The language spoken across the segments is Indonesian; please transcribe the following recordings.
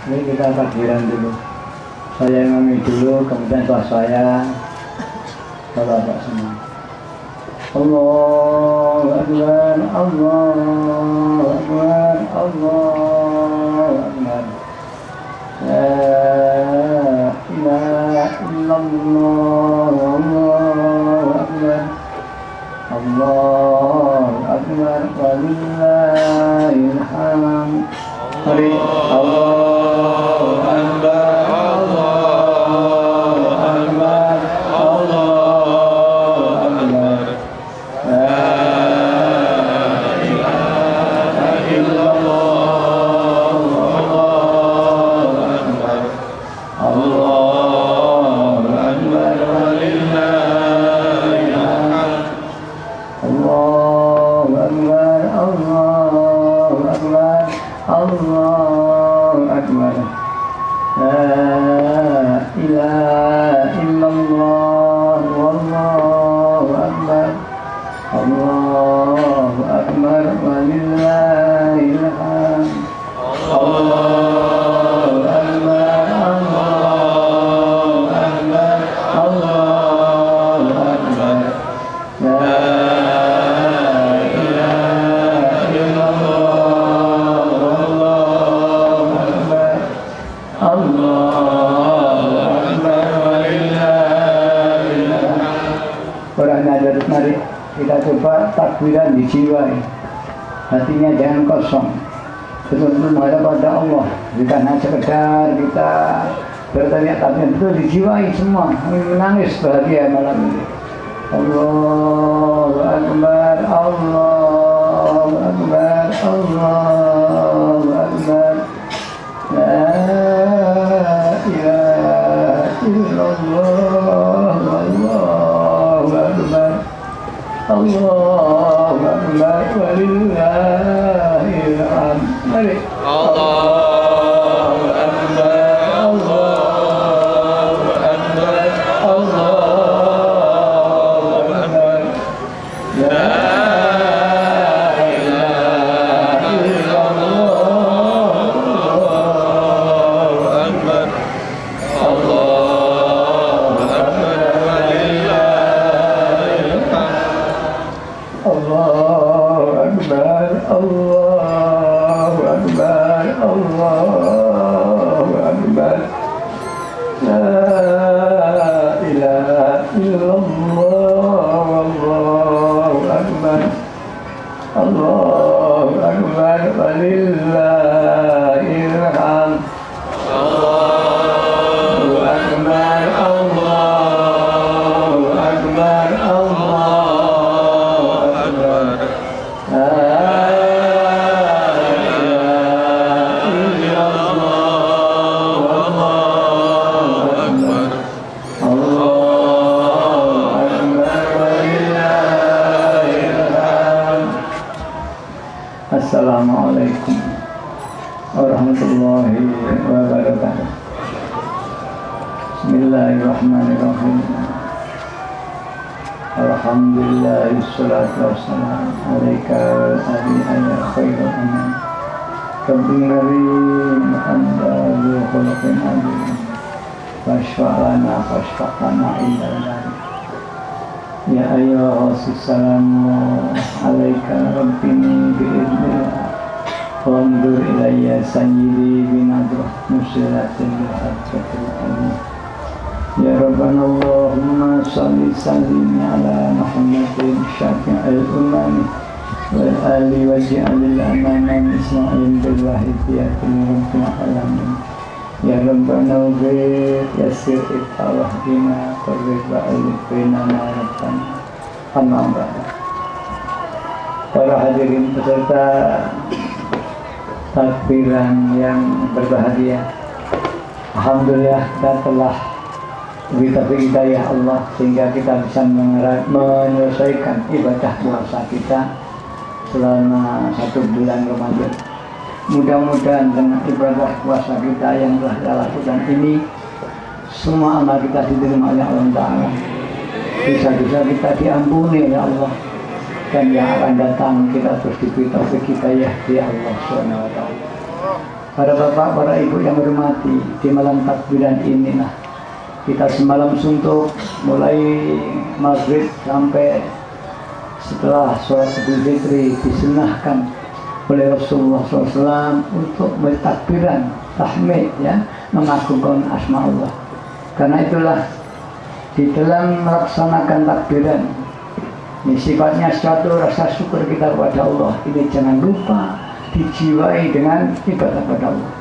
Ini kita takbiran dulu. Saya imami dulu, kemudian setelah saya bapak semua. Allahu Akbar, Allahu Akbar, Allahu Akbar. La ilaha illallah, Allahu Akbar. Allahu Akbar, walillahil hamd. Mari Allahu Akbar, Allahu Akbar, Allahu Akbar. La ilaha illallah, Allahu Akbar. Allahu Akbar, walillahil hamd. Allahu Akbar, Allahu Akbar, Allahu Akbar. La ilaha illallah, wallahu akbar. Allahu Akbar, walillahil hamd. Allahu Akbar, Allahu Akbar, Allahu Akbar. La ilaha illallah, wallahu akbar. Allahu Akbar, walillahil hamd. Orangnya ada, mari kita coba takbiran di jiwa, hatinya jangan kosong, betul-betul menghadap pada Allah, bukan hanya sekedar kita bertanya, tapi betul dijiwai semua, menangis bahagia malam ini. Allahu Akbar, Allahu Akbar, Allahu Akbar. La ilaha illallah, Allahu Akbar. Allahu Akbar, walillahil hamd. Mari. Allahu Akbar, Allahu Akbar, Allahu Akbar. La ilaha illallah, Allahu Akbar. Allahu Akbar, walillahil hamd. Allahu Akbar, Allahu Akbar, Allahu Akbar. La ilaha illallah, Allahu Akbar. Allahu Akbar, walillahil hamd. Allahu Akbar, Allahu Akbar, Allahu Akbar. La ilaha illallah, Allahu Akbar. Allahu Akbar, walillahil hamd. Assalamualaikum warahmatullahi wabarakatuh. Bismillahirrahmanirrahim. Alhamdulillah, wassalatu wassalamu alaika wa alihi khairul anam. Rabbil karim, hamdalu khuluqin adim. Fashfa'lana, fashfa'lana illallah. Ya ayyuha salamu alaika rabbini bi'idnillah. Wandur ilayya sayyidi binadrah musilatin bi'adzatil amin. Ya Rabbana Allahumma salli sallim ala Muhammadin syafi'il umami wal ali waj'alil amana isma'il bil wahidiyatil rabbil alamin. Ya Rabbana ubid yasir iftawah bina qarrib ba'alif bina ma'aratan amma. Para hadirin peserta takbiran yang berbahagia, alhamdulillah kita telah diberi hidayah Allah sehingga kita bisa menyelesaikan ibadah puasa kita selama 1 bulan Ramadan. Mudah-mudahan dengan ibadah puasa kita yang telah kita lakukan ini, semua amal kita diterima oleh Allah Ta'ala. Bisa-bisa kita diampuni oleh Allah, dan yang akan datang kita terus diberi taufik hidayah di Allah SWT. para bapak, para ibu yang hormati, di malam takbiran inilah kita semalam suntuk mulai maghrib sampai setelah sholat Idul Fitri disunahkan oleh Rasulullah SAW untuk bertakbiran, tahmid, ya, mengagungkan asma Allah. Karena itulah di dalam melaksanakan takbiran ini sifatnya suatu rasa syukur kita kepada Allah. Ini jangan lupa dijiwai dengan ibadah kepada Allah.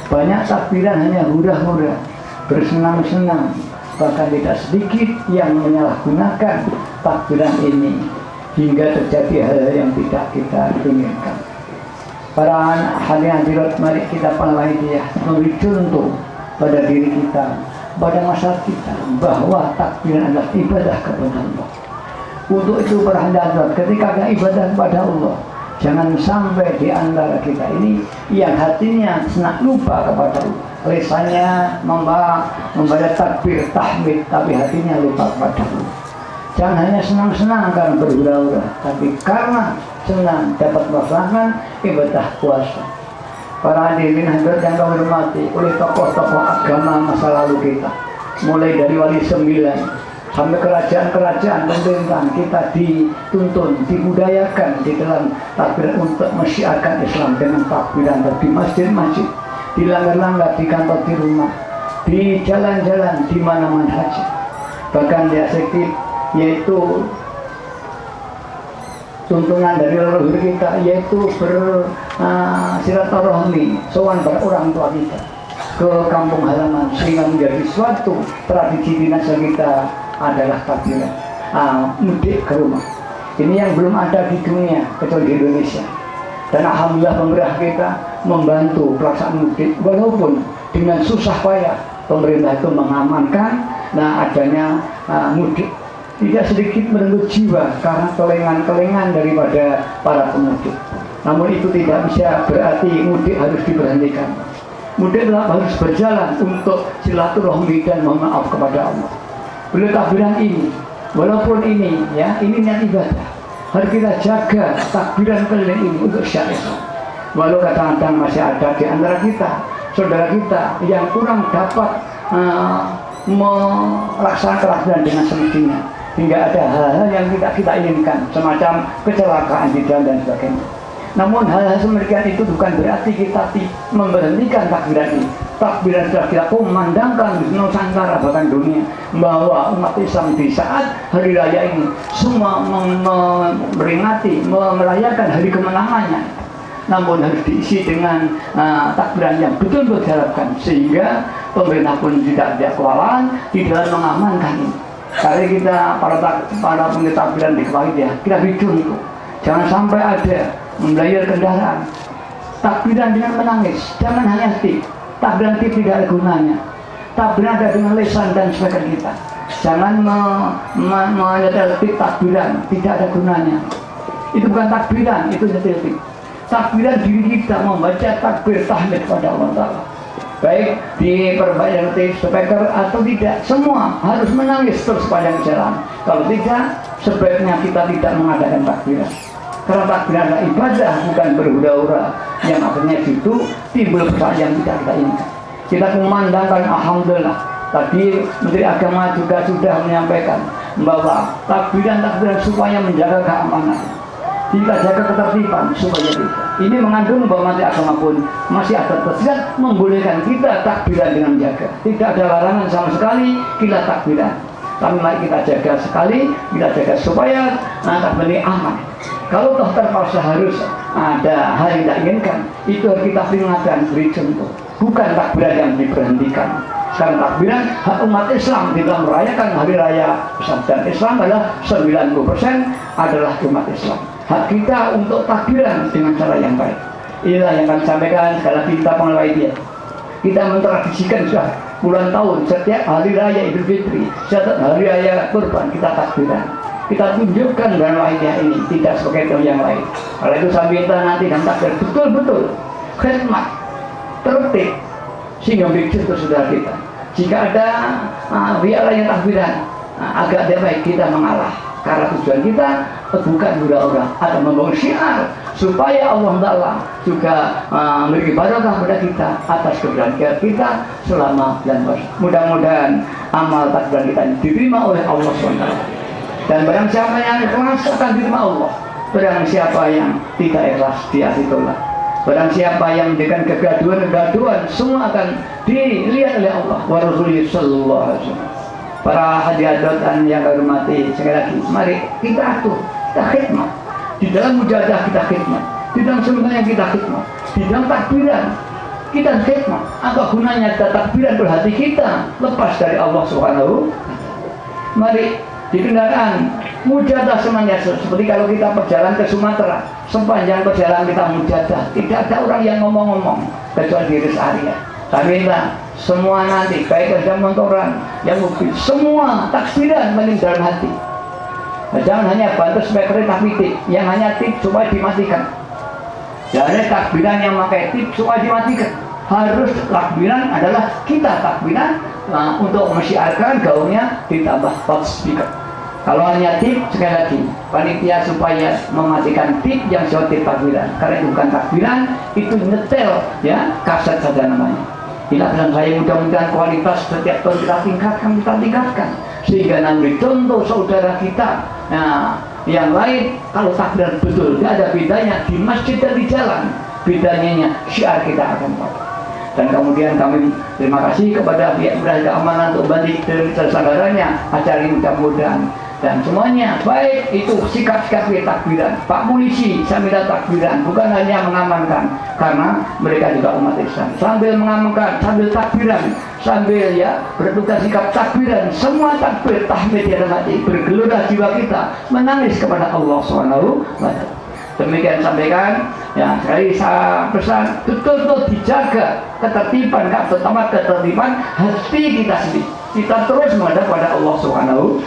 Banyak takbiran hanya hura-hura, bersenang-senang, bahkan tidak sedikit yang menyalahgunakan takbiran ini hingga terjadi hal-hal yang tidak kita inginkan. Para hadirin, mari kita panlaidia memberi contoh pada diri kita, pada masyarakat kita, bahwa takbiran adalah ibadah kepada Allah. Untuk itu para hadirin, ketika ada ibadah kepada Allah, jangan sampai di antara kita ini yang hatinya senang lupa kepada Allah. Lisannya membaca takbir, tahmid, tapi hatinya lupa kepada Allah. Jangan hanya senang-senang karena berhura-hura, tapi karena senang dapat melaksanakan ibadah puasa. Para hadirin hadirat yang kami hormati, oleh tokoh-tokoh agama masa lalu kita, mulai dari Wali Sembilan sampai kerajaan-kerajaan pemerintahan, kita dituntun, dibudayakan di dalam takbiran untuk mensyiarkan Islam dengan takbiran di masjid-masjid, di langgar-langgar, di kantor, di rumah, di jalan-jalan, di mana-mana saja. Bahkan di asektif, yaitu tuntunan dari leluhur kita, yaitu bersilaturahmi, sowan pada orang tua kita ke kampung halaman, sehingga menjadi suatu tradisi dinasnya kita adalah takbiran mudik ke rumah. Ini yang belum ada di dunia kecuali di Indonesia. Dan alhamdulillah pemerintah kita membantu pelaksanaan mudik, walaupun dengan susah payah pemerintah itu mengamankan adanya mudik. Tidak sedikit merenggut jiwa karena kelengan-kelengan daripada para pemudik. Namun itu tidak bisa berarti mudik harus diberhentikan. Mudik harus berjalan untuk silaturahmi dan mohon maaf kepada Allah. Beliau takbiran ini, walaupun ini niat ibadah, harus kita jaga takbiran keliling ini untuk syariat. Walau kadang-kadang masih ada di antara kita, saudara kita yang kurang dapat melaksanakan takbiran dengan semestinya, hingga ada hal-hal yang tidak kita inginkan, semacam kecelakaan di jalan dan sebagainya. Namun hal-hal semacam itu bukan berarti kita memberhentikan takbiran ini. Takbiran sudah kita kumandangkan di Nusantara bahkan dunia, bahwa umat Islam di saat hari raya ini semua memperingati, merayakan hari kemenangannya. Namun harus diisi dengan takbiran yang betul-betul diharapkan, sehingga pemerintah pun tidak kewalahan di dalam mengamankan ini. Karena kita para pengguna takbiran di Kepahitia, kita bikin itu jangan sampai ada membayar kendaraan takbiran dengan menangis. Jangan hanya tip, takbiran tip tidak ada gunanya. Takbiran ada dengan lisan dan sebagainya kita. Jangan menyetel tip takbiran, tidak ada gunanya. Itu bukan takbiran, itu nyetel tip. Takbiran diri kita membaca takbir tahmid kepada Allah Ta'ala, baik di perbaikan speaker atau tidak, semua harus menangis terus sepanjang jalan. Kalau tidak, sebaiknya kita tidak mengadakan takbiran. Karena takbiran adalah ibadah, bukan berhura-hura, yang akhirnya itu timbul persoalan yang tidak kita inginkan. Kita memandangkan, alhamdulillah, tadi Menteri Agama juga sudah menyampaikan bahwa takbiran supaya menjaga keamanan, kita jaga ketertiban supaya kita. Ini mengandung bahwa Menteri Agama pun masih ada tersirat membolehkan kita takbiran dengan menjaga. Tidak ada larangan sama sekali kita takbiran. Tapi mari kita jaga sekali, kita jaga supaya takbiran ini aman. Kalau toh terpaksa harus ada hal yang tidak inginkan, itu harus kita peringatkan, beri contoh. Bukan takbiran yang diberhentikan. Karena takbiran hak umat Islam di dalam merayakan hari raya besar, dan Islam adalah 90% adalah umat Islam. Hak kita untuk takbiran dengan cara yang baik. Inilah yang kami sampaikan. Sekali lagi kita pengelola dia. Kita mentradisikan sudah puluhan tahun, setiap hari raya Idul Fitri, setiap hari raya Kurban kita takbiran. Kita tunjukkan dengan lainnya ini tidak sebagai tahun yang lain. Kalau itu sampai kita nanti dan takbir betul-betul khidmat, tertib, sehingga begitu saudara kita. Jika ada pihak lain yang takbiran agak baik, kita mengalah. Karena tujuan kita bukan hura-hura, atau membangun syiar supaya Allah Ta'ala juga memberi barokah kepada kita atas keberhasilan kita selama bulan puasa. Mudah-mudahan amal takbiran kita diterima oleh Allah SWT. Dan barang siapa yang ikhlas akan diterima Allah. Barang siapa yang tidak ikhlas, dia ditolak. Barang siapa yang dengan kegaduhan semua akan dilihat oleh Allah wa Rasulullah sallallahu alaihi wasallam. Para hadirat dan yang kami hormati, sekali lagi mari kita atur, kita khidmat. Di dalam mujahadah kita khidmat, di dalam semuanya kita khidmat, di dalam takbiran kita khidmat. Apa gunanya kita takbiran berhati kita lepas dari Allah Subhanahu? Mari di kendaraan mujahadah semuanya, seperti kalau kita perjalanan ke Sumatera, sepanjang perjalanan kita mujahadah, tidak ada orang yang ngomong-ngomong kecuali di rest area. Kami minta semua nanti, baik kerja motoran, yang mobil, semua takbiran paling dalam hati. Nah, jangan hanya bantu supaya kereta titik, yang hanya tip supaya dimatikan. Jangan takbiran yang pakai tip supaya dimatikan. Harus takbiran adalah kita takbiran untuk mensyiarkan gaulnya ditambah loudspeaker. Kalau hanya tip, sekali lagi panitia supaya mematikan tip yang tip takbiran, karena itu bukan takbiran, itu nyetel ya, kaset saja namanya. Inilah saya mudah-mudahan kualitas setiap tahun kita tingkatkan sehingga nanti contoh saudara kita yang lain kalau takbiran betul tidak ada bedanya di masjid dan di jalan, bedanya syiar kita akan tahu. Dan kemudian kami terima kasih kepada pihak berada keamanan untuk bantu tersanggaranya acara ini mudah-mudahan. Dan semuanya baik itu sikap-sikap takbiran. Pak polisi saya minta takbiran, bukan hanya mengamankan, karena mereka juga umat Islam. Sambil mengamankan, sambil takbiran, sambil ya bertukar sikap takbiran, semua takbir tahmid yang mati bergelora jiwa kita menangis kepada Allah SWT. Demikian sampaikan ya, sekali saya pesan betul-betul dijaga ketertiban, terutama ketertiban hati kita sendiri. Kita terus menghadap pada Allah Subhanahu.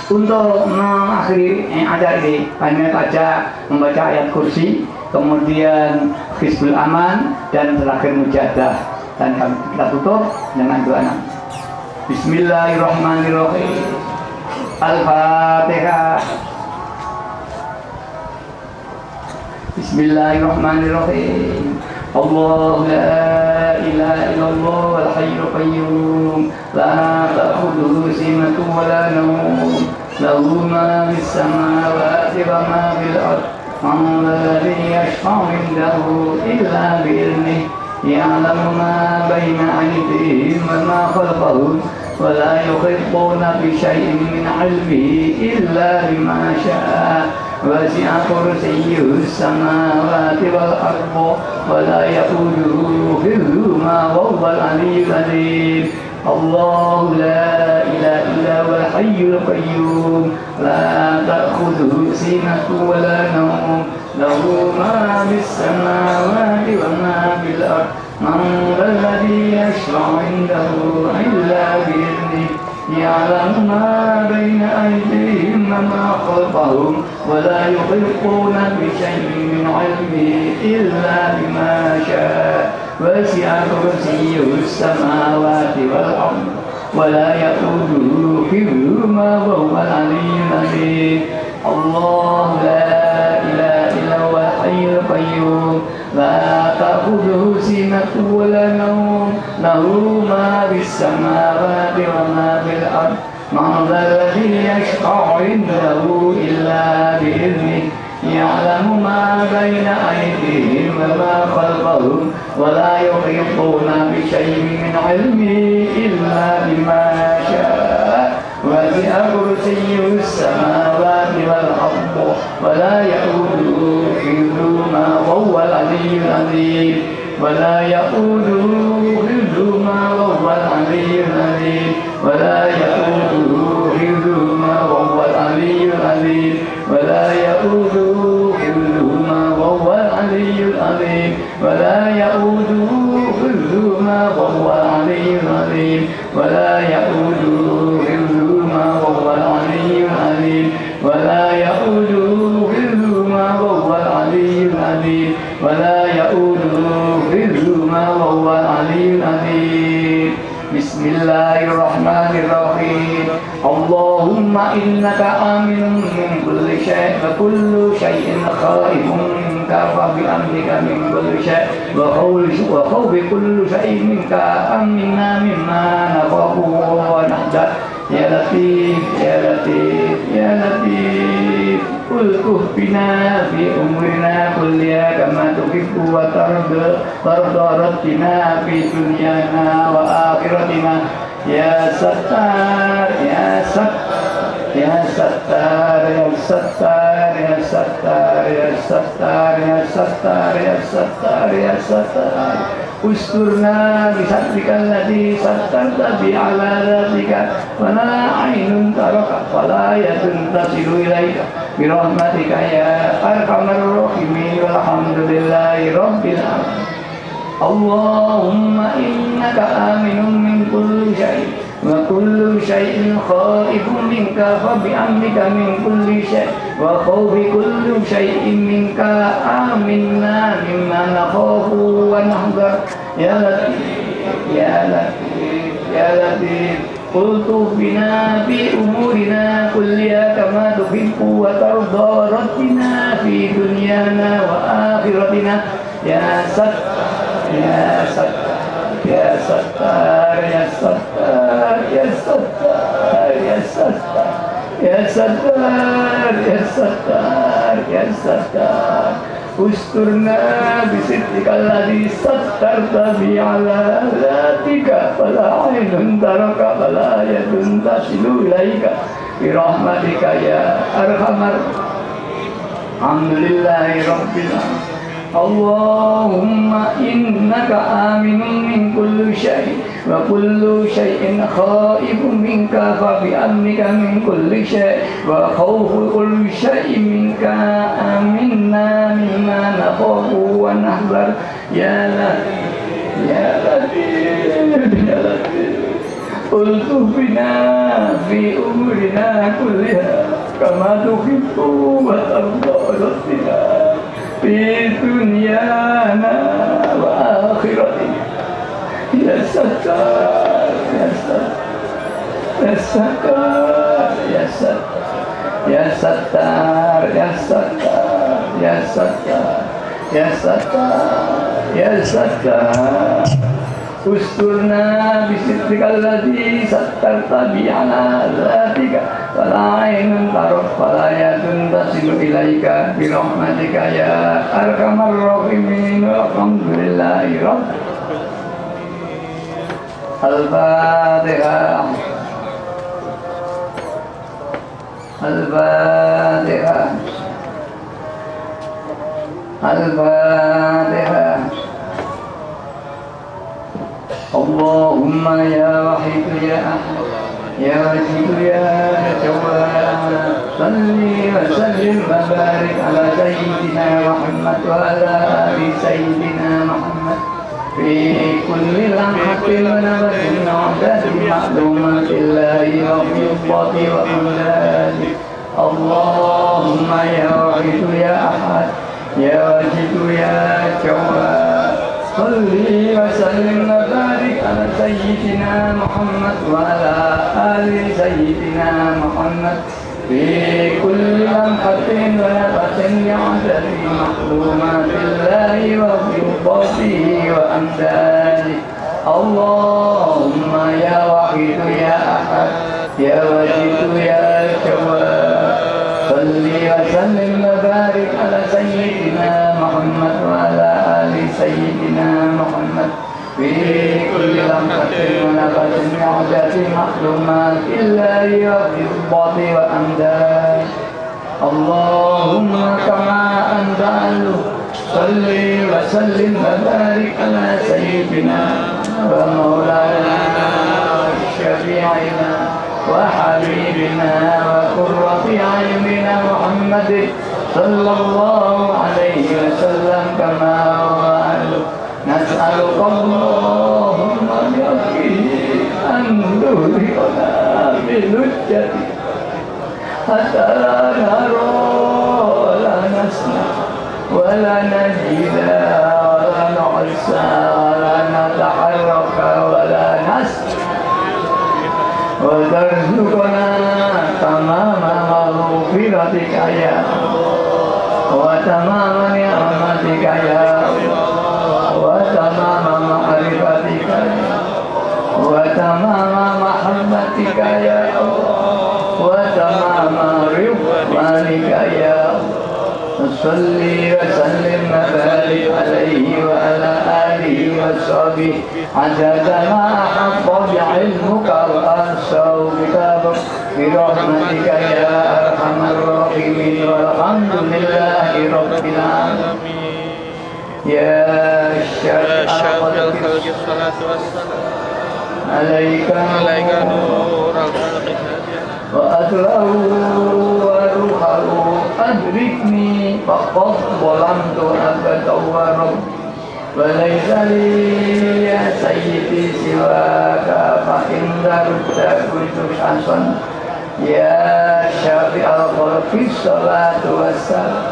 Untuk mengakhiri acara ini, kami baca membaca ayat kursi, kemudian Hizbul Aman, dan terakhir mujahadah. Dan kita tutup dengan doa. Bismillahirrahmanirrahim. Al-Fatihah. Bismillahirrahmanirrahim. Allah la ilaha illallah wal hayyul qayyum la ta'khudhuhu sinatun wa la nawm lahu ma fis samawati wa ma fil ardh man alladhi yashfa'u 'indahu illa bi idhnihi ya'lamu ma baina aydihim wa ma khalfahum wa la yuhituna bi shay'in min 'ilmihi illa bima sha'a وسع كرسيه السماوات والأرض ولا يئوده حفظهما وهو العلي العظيم الله لا إله إلا هو الحي القيوم لا تأخذه سنة ولا نوم له ما في السماوات وما في الأرض من ذا الذي يشفع عنده إلا بإذنه يعلم ما بين أيديهم وما خلفهم ولا يحيطون بشيء من علمه إلا بما شاء وسع كرسيه السماوات والأرض ولا يئوده حفظهما وهو العلي العظيم الله لا إله إلا هو الحي القيوم لا تأخذه سنة ولا نوم له ما في السماوات وما في الأرض من ذا الذي يشفع عنده إلا بإذنه يعلم ما بين أيديهم وما خلفهم ولا يحيطون بشيء من علمه إلا بما شاء وسع كرسيه السماوات والأرض ولا يئوده حفظهما وهو العلي العظيم ولا يئوده حفظهما وهو العلي العظيم ولا يئوده حفظهما وهو العلي العظيم ولا يئوده حفظهما وهو العلي العظيم ولا يئوده حفظهما وهو العلي العظيم ولا يئوده حفظهما وهو العلي العظيم ولا يئوده حفظهما وهو العلي العظيم ولا يئوده حفظهما وهو العلي العظيم. بسم الله الرحمن الرحيم. Allahumma innaka aminun min kulli syai' wa kullu syai'in khaifun minka fa bi amrika min kulli syai' wa khawfi kullu syai'in minka aminna mimma nakhafu wa nahdar ya latif ya latif ya latif ulkuh bina fi umrina kulliya kama tuhibbu wa tarda rabbina fi dunyana wa akhiratina ya sattar ya sattar ya sattar ya sattar ya sattar ya sattar ya sattar ya sattar ya sattar usturna bisatrika alladhi sattarta bi ala rabbika wa la aynun taraka wa la yadun tasilu ilaika bi rahmatika ya arhamar rahimin walhamdulillahi rabbil alamin Allahumma innaka aminun min kulli syai' wa kullu syai'in khaifun minka fa bi amrika min kulli syai' wa khawfi kulli syai'in minka aminna mimma nakhafu wa nahdar ya latif ya latif ya latif qultu bina fi umurina kulliha kama tuhibbu wa tarda rabbina fi dunyana wa akhiratina ya sattar ya sattar ya sattar ya sattar ya sattar ya sattar ya sattar ya sattar ya sattar usturna bisitrikal ladzi sattarta bi ala zatika fala aynun taraka fala yadun tasilu ilaika bi rahmatika ya arhamar alhamdulillahi rabbil alamin Allahumma innaka aminun min kulli syai' wa kullu syai'in khaifun minka fa bi amrika min kulli syai' wa khawfu kulli syai'in minka aminna mimma nakhafu wa nahdar ya latif ya latif ya latif qultu bina fi umurina kulliha kama tuhibbu wa tarda rabbina fi dunyana wa akhiratina ya sattar ya sattar ya sattar ya sattar ya sattar ya sattar ya sattar ya sattar usturna bisitrikal ladzi sattarta bi ala zatika fala aynun taraf fala yadun tasilu ilaika bi rahmatika ya arhamar rahimin alhamdulillahi rabbil al-fatihah al-fatihah al-fatihah Allahumma ya wahid ya ahad ya wajid ya jawad salli wa sallim wa barik ala sayyidina Muhammad wa ala ali sayyidina Muhammad fi kulli lamhatin wa nafasin wa adadin ma'lumatillahi wa fiyubati wa amdadi Allahumma ya wahid ya ahad ya wajid ya jawad salli wa sallim wa barik ala sayyidina Muhammad wa ala ali sayyidina Muhammad fi kulli lamhatin wa nafasin bi'adadi mahlumatillahi wa fiyubatihi wa amdadi Allahumma ya wahid ya ahad ya wajid ya jawad salli wa sallim wa barik ala sayyidina Muhammad wa ala ali sayyidina Muhammad fi kulli lamhatin wa nafasin bi'adadi mahlumatillahi wa fiyubati wa amdad Allahumma kama anza'alu salli wa sallim wa barik ala sayyidina wa maulana syafi'ina wa habibina wa qurrati a'yunina Muhammadin sallallahu alaihi wasallam kama wa'alu nas'aluka Allahumma bi'afihi an tuhriqana bilujjati hatta nara la nasna wa la najida wa la nu'sa wa la nataharraka wa la nas wa tarzuqana ya wa tamama ni'matika ya wa tamama ma'rifatika wa tamama mahabbatika ya wa tamama ridwanika ya salli wa sallim wa barik alaihi wa ala alihi wa sahbihi adada ma ahabba bi'ilmuka wa asau kitabak birahmatika ya arhamar rahimin walhamdulillahi rabbil alamin ya syafi'al khalqi salatu wassalam alaika nurul khalqi wa adlahu wa ruhahu adrikni faqad zalamtu abada wa rabb wa laysa li ya sayyidi siwaka fa inda rudda kuntu hasan ya syafi'al khalqi salatu wassalam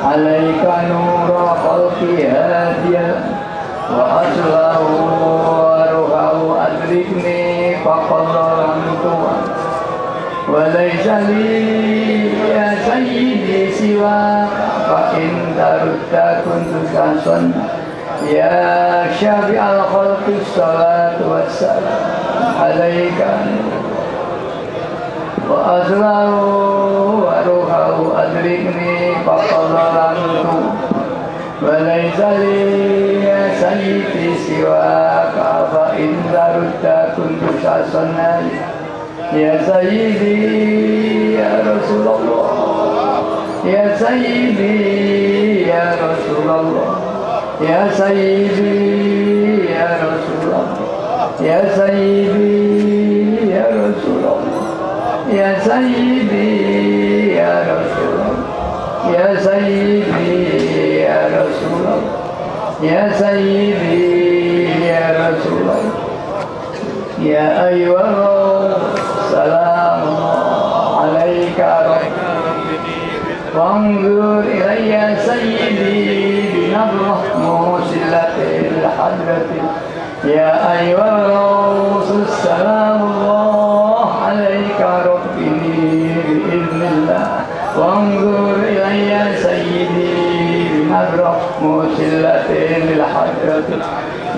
alaika nurul khalqi hadiyan wa adlahu wa ruhahu adrikni faqad zalamtu وليس لي يا سيدي سواك فإن ترد كنت كاسا يا شافع الخلق الصلاة والسلام عليك وأسرع وروحه أدركني فقد ظلمت وليس لي يا سيدي سواك فإن ترد كنت كاسا يا سيدي يا رسول الله يا سيدي يا رسول الله يا سيدي يا رسول الله يا سيدي يا رسول الله يا سيدي يا رسول الله يا سيدي يا رسول الله يا سيدي يا رسول الله يا أيها السلام عليك وانظر إلي سيدي بنظرة موصلة الحضرة يا أيها الروس السلام الله عليك ربي بإذن الله وانظر إلي سيدي بنظرة موصلة الحضرة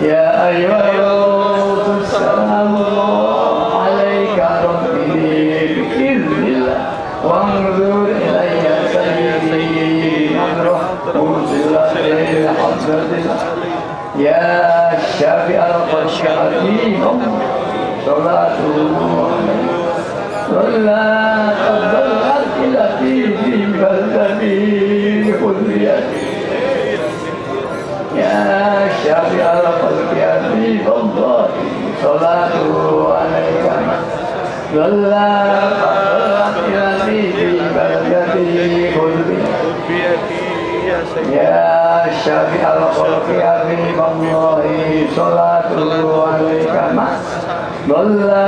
يا أيها الروس السلام الله عليك ربي بإذن الله وانظر إلي سيدي نظرة مرسلة لحضرة يا شافع الخلق حكيم صلاة ولا تضلت التي في بلدتي خذيتي يا شافع الخلق حبيب الله صلاة عليك ولا تضلت التي في بلدتي خذيتي يا شافع الخلق حبيب الله صلاة عليك ولا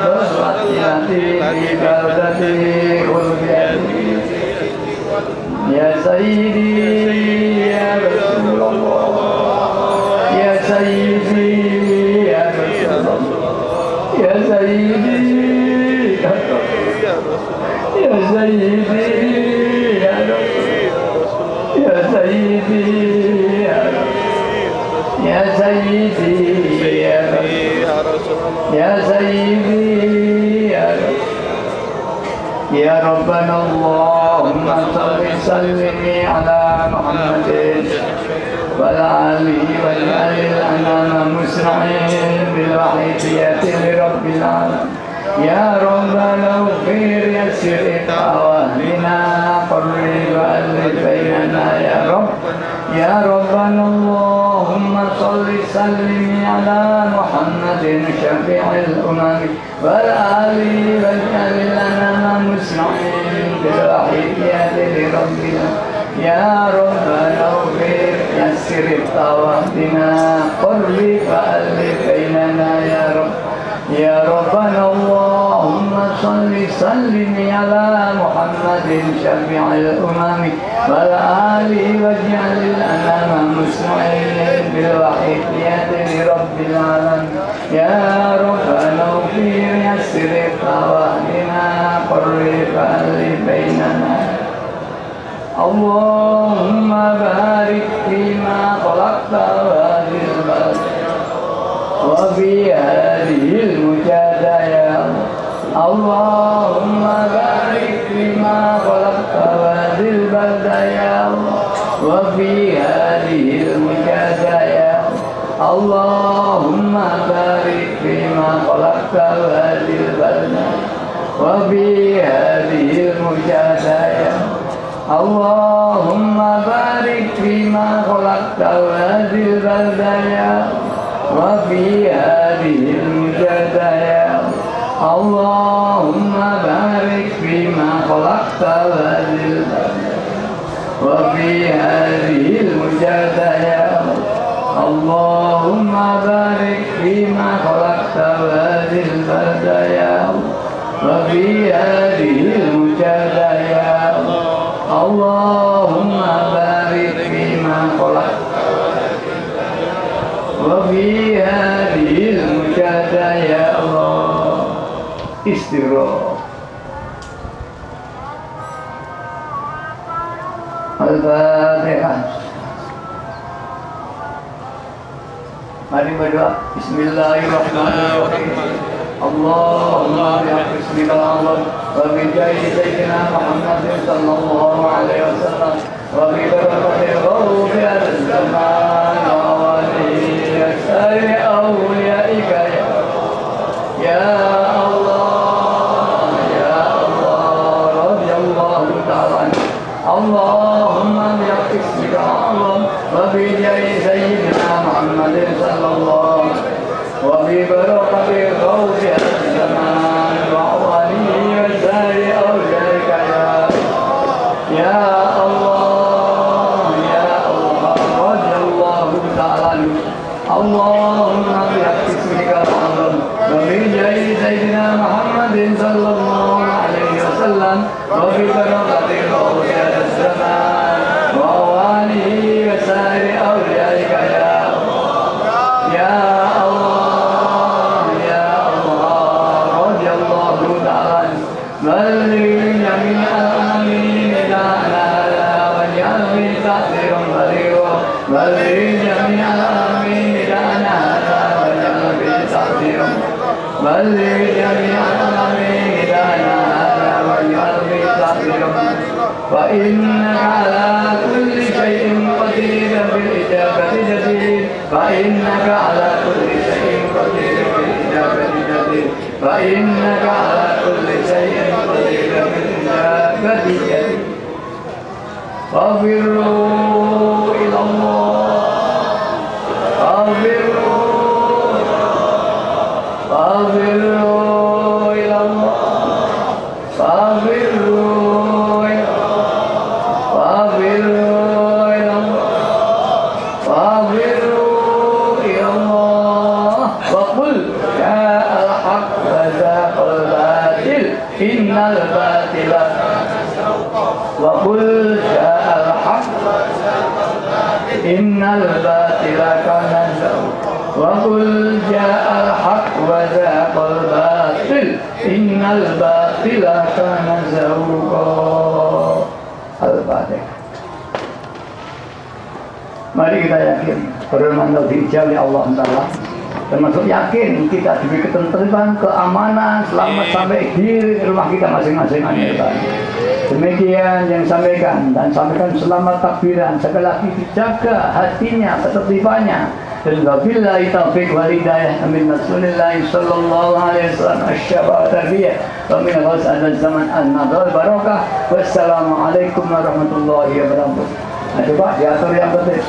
تضلت التي في بلدتي خذيتي يا سيدي يا رسول الله يا سيدي يا رسول الله يا سيدي يا سيدي يا رسول يا سيدي يا سيدي يا رسول يا سيدي يا رسول يا ربنا اللهم صل وسلم على محمد وعلى آله واجعل الأنام مسرعين بالوحيدية لرب العالمين يا ربنا اغفر يسر واهدنا قرب وألف بيننا يا رب يا ربنا اللهم صل وسلم على محمد شفيع الأمم والآل واجعل لنا مسرعين بالوحيدية لربنا يا ربنا اغفر يسر واهدنا قرب وألف بيننا يا رب يا ربنا اللهم صل وسلم على محمد شفيع الأمم والآل واجعل الأنام مسرعين بالوحيدية لرب العالمين يا ربنا اغفر يسر واهدنا قرب وألف بيننا Allahumma barik fima khalaqta hadhil balad wa fi hadhil mujadah ya Allahumma barik fima khalaqta hadhil balad ya wa fi hadhil mujadah ya Allahumma barik fima khalaqta hadhil balad wa fi hadhil mujadah ya Allahumma barik fima khalaqta hadhil balad ya wa fi hadhil mujadah ya Allahumma barik fima khalaqta hadhil balad wa fi hadhil mujadah ya Allahumma barik fima khalaqta hadhil balad ya wa fi hadhil mujadah ya Allahumma barik fima khalaqta wa fi hadhil mujadah ya Allah. Istighfar. Al-Fatihah. Mari berdoa. Bismillahirrahmanirrahim. Allahumma bi'ismika al-azam wa bi jahi sayyidina Muhammadin sallallahu alaihi wasallam wa bi barakati ghawfi al-zaman wa alihi asari awliyaika ya Allah ya Allah radiyallahu ta'ala Allahumma bi'ismika al-azam wa bi jahi sayyidina Muhammadin sallallahu wa bi barakati ghawfi al-zaman wa alihi asari awliyaika ya Allah ya Allah radiyallahu ta'ala Allahumma bi'ismika al-azam wa bi jahi sayyidina Muhammadin sallallahu alaihi wasallam wa bi barakati ghawfi al-zaman wa alihi asari awliyaika ya Allah ya Allah radiyallahu ta'ala balik yamin al-amin ilana wa yamin ta'zirum baliwa balik yamin al-amin ilana wa yamin ta'zirum balik yamin al-amin ilana wa yamin ta'zirum wa innaka ala kulli shay'in qadir bil ijabati jadir fa innaka ala kulli shay'in qadir bil ijabati jadir fa innaka ala kulli shay'in qadir bil ijabati jadir fafirru ila Allah fafirru ila Allah fafirru innal batila wa qul ja'al haqq innal batila kana wa qul ja'al haqq wa zaqal batil innal batila kana zahuqa. Al-Fatihah. Mari kita yakin firman Allah dijawab Allah Ta'ala, termasuk yakin kita diberi ketentraman, keamanan, selamat sampai di rumah kita masing-masing. Demikian yang sampaikan, dan sampaikan selamat takbiran, sekali lagi dijaga hatinya, ketertibannya. Dan wabillahi taufiq wal hidayah, amin. Rasulullah sallallahu alaihi wasallam asyaba tarbiyah wa min ghasal zaman an-nadhar barakah. Wassalamualaikum warahmatullahi wabarakatuh. Coba diatur yang penting.